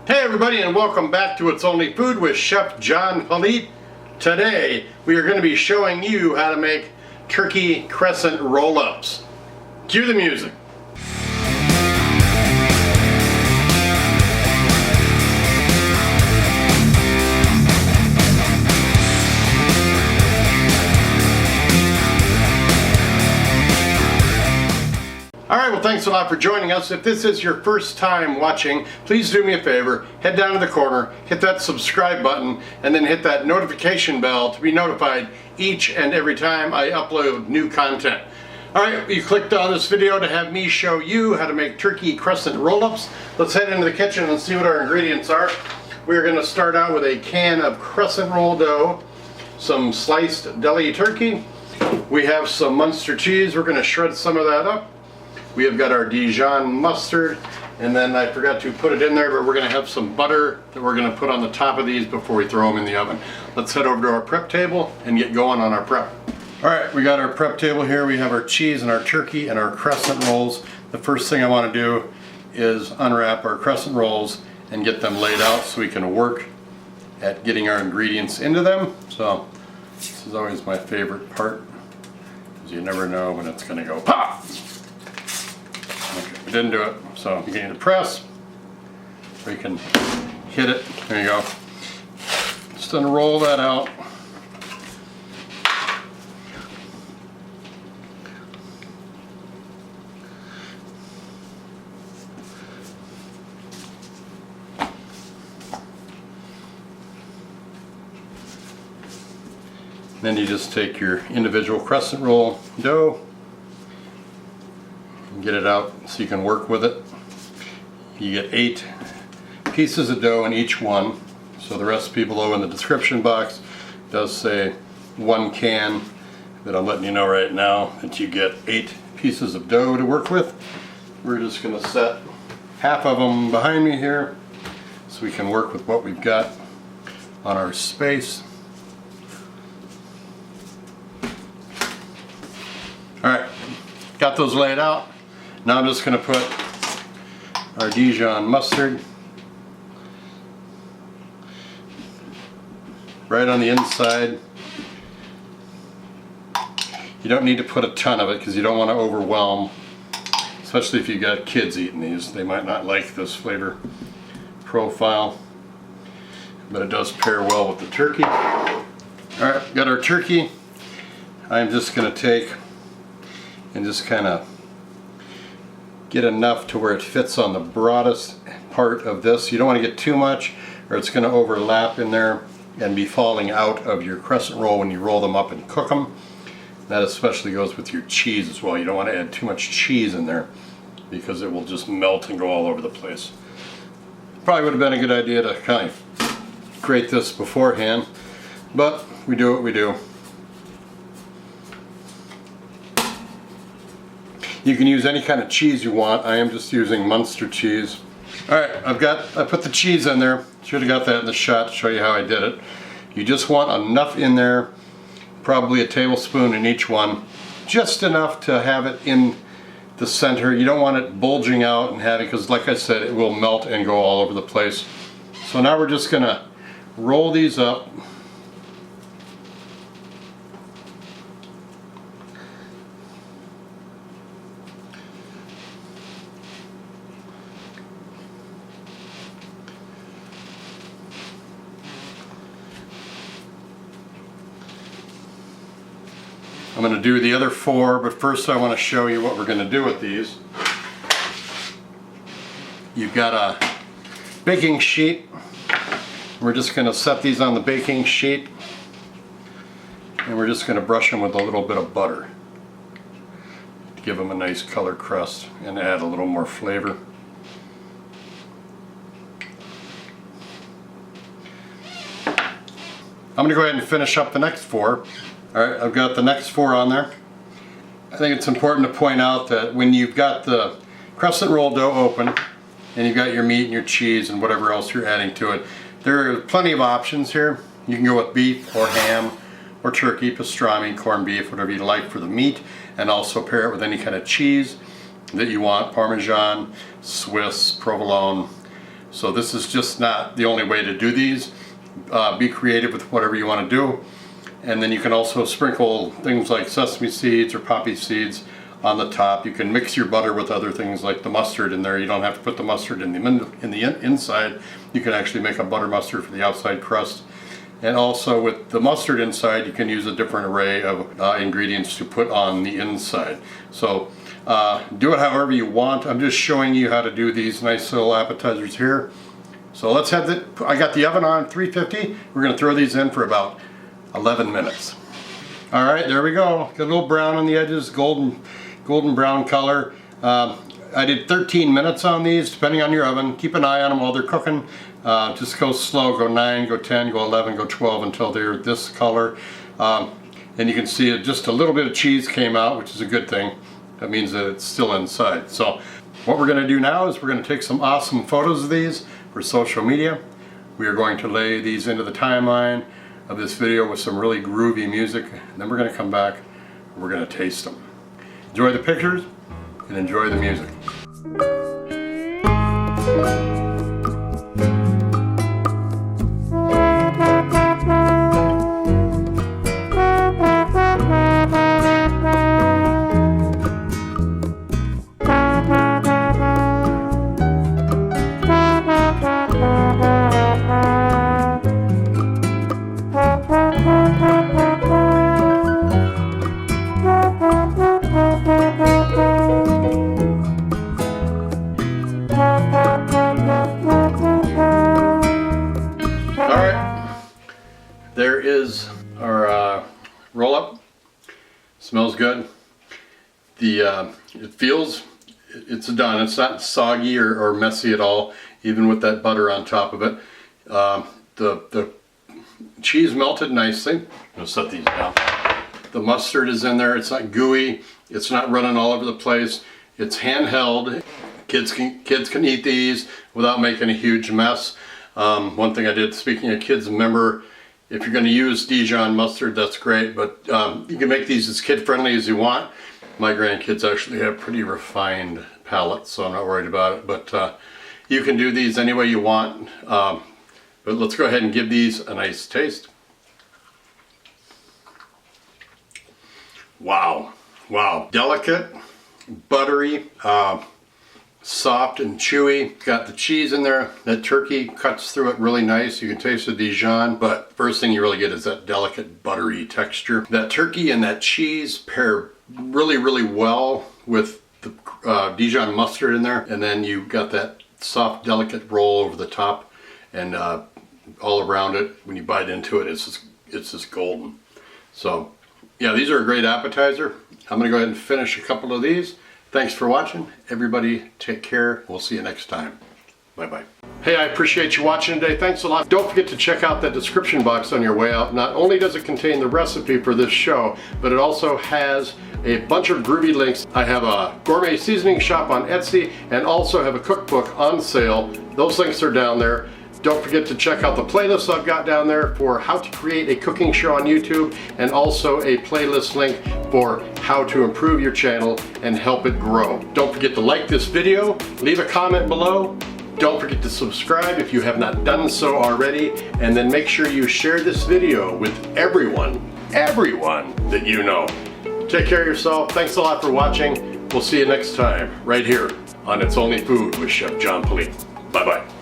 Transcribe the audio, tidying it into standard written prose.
Hey everybody, and welcome back to It's Only Food with Chef John Politte. Today we are going to be showing you how to make turkey crescent roll-ups. Cue the music. Alright, well thanks a lot for joining us. If this is your first time watching, please do me a favor, head down to the corner, hit that subscribe button, and then hit that notification bell to be notified each and every time I upload new content. Alright, you clicked on this video to have me show you how to make turkey crescent roll-ups. Let's head into the kitchen and see what our ingredients are. We're going to start out with a can of crescent roll dough, some sliced deli turkey, we have some Munster cheese, we're going to shred some of that up. We have got our Dijon mustard, and then I forgot to put it in there, but we're going to have some butter that we're going to put on the top of these before we throw them in the oven. Let's head over to our prep table and get going on our prep. Alright, we got our prep table here. We have our cheese and our turkey and our crescent rolls. The first thing I want to do is unwrap our crescent rolls and get them laid out so we can work at getting our ingredients into them. So this is always my favorite part, because you never know when it's going to go pop! Okay, we didn't do it, so you can either press or you can hit it. There you go. Just gonna roll that out. Then you just take your individual crescent roll dough, get it out so you can work with it. You get 8 pieces of dough in each one. So the recipe below in the description box does say 1 can, that I'm letting you know right now that you get 8 pieces of dough to work with. We're just going to set half of them behind me here so we can work with what we've got on our space. Alright, got those laid out. Now I'm just going to put our Dijon mustard right on the inside. You don't need to put a ton of it because you don't want to overwhelm, especially if you've got kids eating these. They might not like this flavor profile, but it does pair well with the turkey. Alright, got our turkey. I'm just going to take and just kind of get enough to where it fits on the broadest part of this. You don't want to get too much or it's going to overlap in there and be falling out of your crescent roll when you roll them up and cook them. That especially goes with your cheese as well. You don't want to add too much cheese in there because it will just melt and go all over the place. Probably would have been a good idea to kind of grate this beforehand, but we do what we do. You can use any kind of cheese you want. I am just using Munster cheese. Alright, I put the cheese in there. Should have got that in the shot to show you how I did it. You just want enough in there, probably a tablespoon in each one. Just enough to have it in the center. You don't want it bulging out and having, because like I said, it will melt and go all over the place. So now we're just gonna roll these up. I'm going to do the other 4, but first I want to show you what we're going to do with these. You've got a baking sheet. We're just going to set these on the baking sheet and we're just going to brush them with a little bit of butter to give them a nice colored crust and add a little more flavor. I'm going to go ahead and finish up the next 4. Alright, I've got the next 4 on there. I think it's important to point out that when you've got the crescent roll dough open and you've got your meat and your cheese and whatever else you're adding to it, there are plenty of options here. You can go with beef or ham or turkey, pastrami, corned beef, whatever you like for the meat, and also pair it with any kind of cheese that you want, Parmesan, Swiss, provolone, So this is just not the only way to do these. Be creative with whatever you want to do. And then you can also sprinkle things like sesame seeds or poppy seeds on the top. You can mix your butter with other things like the mustard in there. You don't have to put the mustard in the inside. You can actually make a butter mustard for the outside crust. And also with the mustard inside, you can use a different array of ingredients to put on the inside. So do it however you want. I'm just showing you how to do these nice little appetizers here. So let's have I got the oven on 350. We're going to throw these in for about 11 minutes. All right, there we go. Got a little brown on the edges, golden brown color. I did 13 minutes on these, depending on your oven. Keep an eye on them while they're cooking. Just go slow, go 9, go 10, go 11, go 12 until they're this color. And you can see it, just a little bit of cheese came out, which is a good thing. That means that it's still inside. So what we're gonna do now is we're gonna take some awesome photos of these for social media. We are going to lay these into the timeline of this video with some really groovy music. And then we're gonna come back and we're gonna taste them. Enjoy the pictures and enjoy the music. There is our roll up. Smells good. It feels, it's done. It's not soggy or messy at all, even with that butter on top of it. The cheese melted nicely. I'm gonna set these down. The mustard is in there. It's not gooey. It's not running all over the place. It's handheld. Kids can eat these without making a huge mess. One thing I did, speaking of kids, remember, if you're going to use Dijon mustard, that's great, but you can make these as kid-friendly as you want. My grandkids actually have pretty refined palates, so I'm not worried about it. But you can do these any way you want. But let's go ahead and give these a nice taste. Wow, wow. Delicate, buttery, soft and chewy. Got the cheese in there. That turkey cuts through it really nice. You can taste the Dijon, but first thing you really get is that delicate buttery texture. That turkey and that cheese pair really, really well with the Dijon mustard in there. And then you got that soft, delicate roll over the top, and all around it. When you bite into it, it's just golden. So yeah, these are a great appetizer. I'm gonna go ahead and finish a couple of these. Thanks for watching. Everybody take care. We'll see you next time. Bye-bye. Hey, I appreciate you watching today. Thanks a lot. Don't forget to check out the description box on your way out. Not only does it contain the recipe for this show, but it also has a bunch of groovy links. I have a gourmet seasoning shop on Etsy and also have a cookbook on sale. Those links are down there. Don't forget to check out the playlists I've got down there for how to create a cooking show on YouTube, and also a playlist link for how to improve your channel and help it grow. Don't forget to like this video, leave a comment below. Don't forget to subscribe if you have not done so already, and then make sure you share this video with everyone that you know. Take care of yourself. Thanks a lot for watching. We'll see you next time right here on It's Only Food with Chef John Politte. Bye-bye.